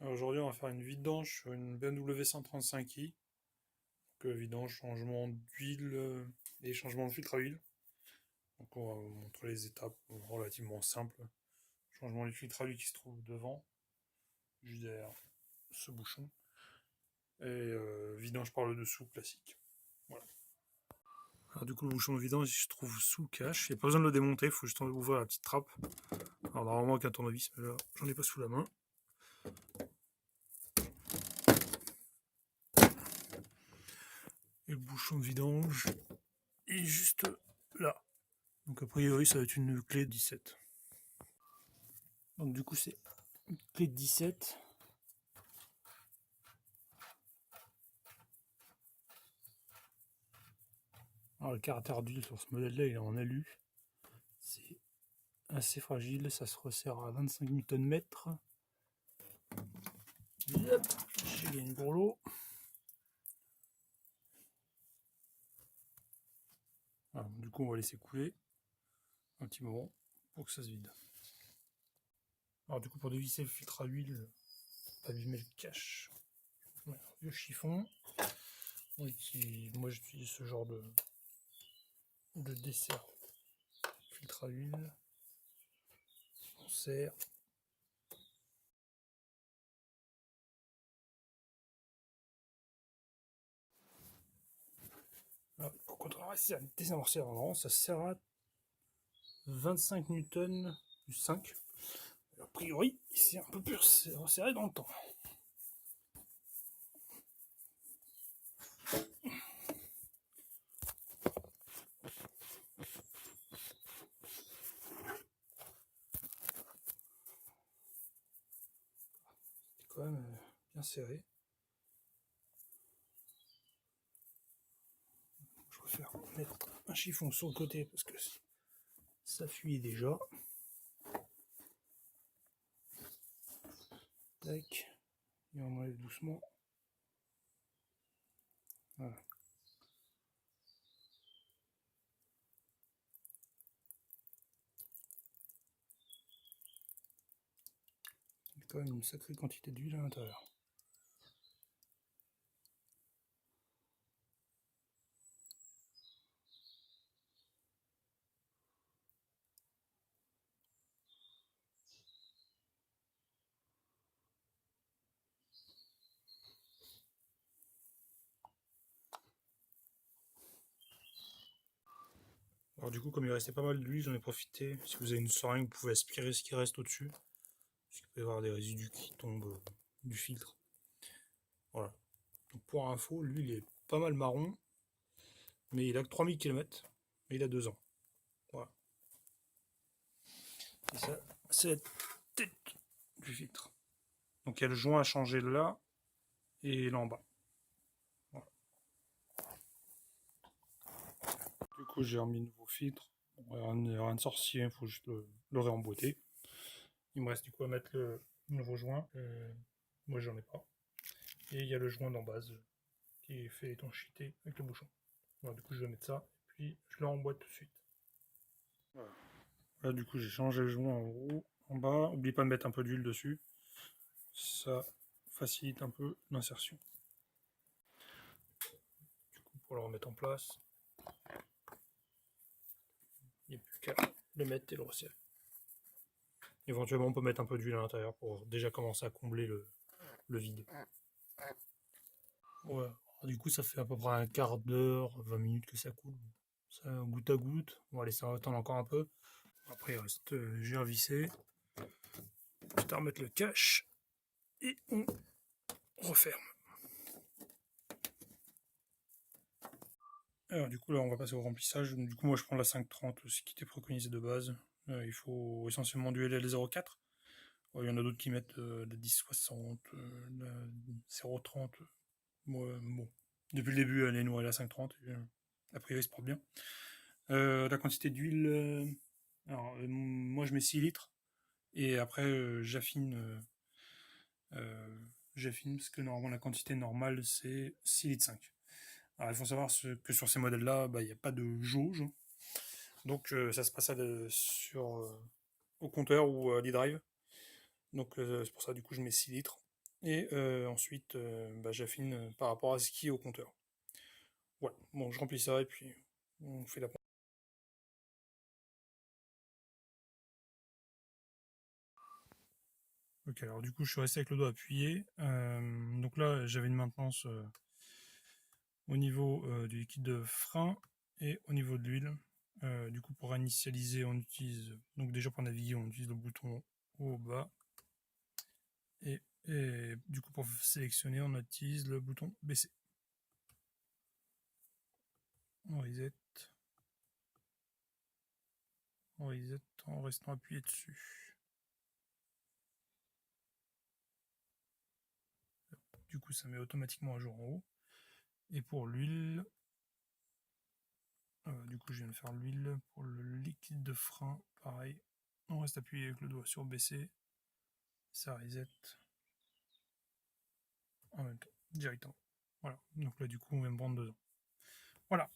Alors aujourd'hui, on va faire une vidange sur une BMW 135i. Donc, vidange, changement d'huile et changement de filtre à huile. Donc, on va vous montrer les étapes relativement simples. Changement du filtre à huile qui se trouve devant, juste derrière ce bouchon. Et vidange par le dessous, classique. Voilà. Alors, du coup, le bouchon de vidange il se trouve sous le cache. Il n'y a pas besoin de le démonter, il faut juste ouvrir la petite trappe. Alors, normalement, avec un tournevis, mais là, j'en ai pas sous la main. Et le bouchon de vidange est juste là. Donc a priori ça va être une clé 17. Donc du coup c'est une clé 17. Alors le caractère d'huile sur ce modèle là il est en alu. C'est assez fragile, ça se resserre à 25 Nm. J'ai gagné pour l'eau. Du coup on va laisser couler un petit moment pour que ça se vide. Alors du coup pour dévisser le filtre à huile, abîmer le cache. Voilà, vieux chiffon. Moi j'utilise ce genre de dessert. Filtre à huile. On serre. Alors, quand on va essayer à désamorcer avant, ça sert à 25 newtons plus 5. A priori, c'est un peu plus resserré dans le temps. C'est quand même bien serré. Je préfère mettre un chiffon sur le côté parce que ça fuit déjà. Tac. Et on enlève doucement. Voilà. Il y a quand même une sacrée quantité d'huile à l'intérieur. Alors du coup, comme il restait pas mal d'huile, j'en ai profité. Si vous avez une seringue, vous pouvez aspirer ce qui reste au-dessus. Parce qu'il peut y avoir des résidus qui tombent du filtre. Voilà. Donc pour info, lui, il est pas mal marron. Mais il a que 3000 km. Mais il a 2 ans. Voilà. Et ça, c'est la tête du filtre. Donc il y a le joint à changer là et là en bas. Voilà. Du coup, j'ai remis le nouveau filtre. Bon, rien de sorcier, il faut juste le réemboîter. Il me reste du coup à mettre le nouveau joint. Moi, j'en ai pas. Et il y a le joint d'en base qui est fait étanchéité avec le bouchon. Voilà, du coup, je vais mettre ça. Puis, je le remboîte tout de suite. Voilà. Là, du coup, j'ai changé le joint en haut, en bas. N'oublie pas de mettre un peu d'huile dessus. Ça facilite un peu l'insertion. Du coup, pour le remettre en place, il n'y a plus qu'à le mettre et le resserrer. Éventuellement, on peut mettre un peu d'huile à l'intérieur pour déjà commencer à combler le vide. Ouais. Alors, du coup, ça fait à peu près un quart d'heure, 20 minutes que ça coule. Ça, goutte à goutte. On va laisser attendre encore un peu. Après, il reste j'ai à visser. Juste à remettre le cache. Et on referme. Alors, du coup, là, on va passer au remplissage. Du coup, moi, je prends la 530, ce qui était préconisé de base. Il faut essentiellement du LL04. Il y en a d'autres qui mettent la 1060, la 030. Moi, bon, depuis le début, elle est nourrie à la 530. A priori, se porte bien. La quantité d'huile, moi, je mets 6 litres. Et après, j'affine parce que normalement, la quantité normale, c'est 6 litres 5. Alors, il faut savoir que sur ces modèles-là, il n'y a pas de jauge. Donc, ça se passe au compteur ou à l'e-drive. Donc, c'est pour ça, du coup, je mets 6 litres. Et ensuite, bah, j'affine par rapport à ce qui est au compteur. Voilà, bon, je remplis ça et puis on fait la pompe. Ok, alors du coup, je suis resté avec le doigt appuyé. Donc là, j'avais une maintenance au niveau du liquide de frein et au niveau de l'huile. Du coup, pour initialiser, on utilise, donc déjà pour naviguer, on utilise le bouton haut, bas. Et du coup, pour sélectionner, on utilise le bouton baisser. On reset. On reset en restant appuyé dessus. Du coup, ça met automatiquement à jour en haut. Et pour l'huile, du coup, je viens de faire l'huile. Pour le liquide de frein, pareil. On reste appuyé avec le doigt sur baisser. Ça reset en même temps, directement. Voilà. Donc là, du coup, on va me prendre dedans. Voilà.